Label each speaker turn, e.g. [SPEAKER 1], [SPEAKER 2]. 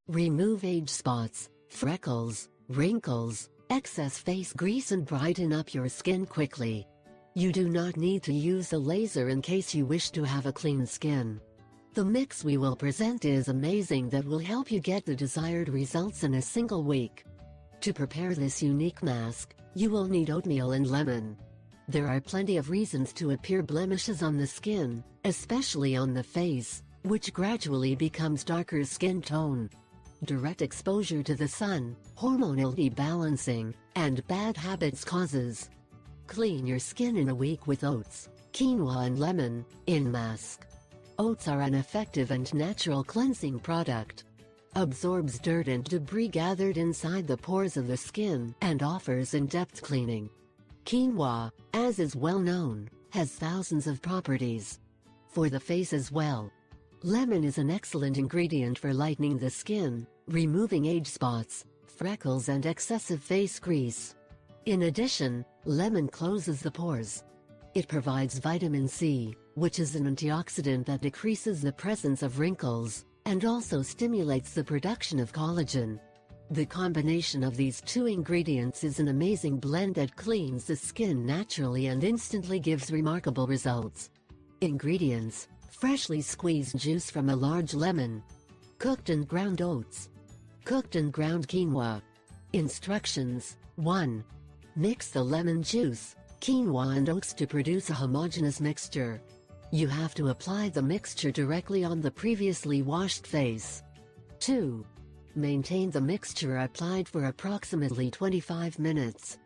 [SPEAKER 1] Remove age spots, freckles, wrinkles, excess face grease and brighten up your skin quickly. You do not need to use a laser in case you wish to have a clean skin. The mix we will present is amazing that will help you get the desired results in a single week. To prepare this unique mask, you will need oatmeal and lemon. There are plenty of reasons to appear blemishes on the skin, especially on the face, which gradually becomes darker skin tone. Direct exposure to the sun, hormonal debalancing, and bad habits causes. Clean your skin in a week with oats, quinoa and lemon, in mask. Oats are an effective and natural cleansing product. Absorbs dirt and debris gathered inside the pores of the skin and offers in-depth cleaning. Quinoa, as is well known, has thousands of properties. For the face as well. Lemon is an excellent ingredient for lightening the skin, removing age spots, freckles and excessive face grease. In addition, lemon closes the pores. It provides vitamin C, which is an antioxidant that decreases the presence of wrinkles, and also stimulates the production of collagen. The combination of these two ingredients is an amazing blend that cleans the skin naturally and instantly gives remarkable results. Ingredients: freshly squeezed juice from a large lemon, cooked and ground oats, cooked and ground quinoa. Instructions: 1. Mix the lemon juice, quinoa and oats to produce a homogeneous mixture. You have to apply the mixture directly on the previously washed face. 2. Maintain the mixture applied for approximately 25 minutes.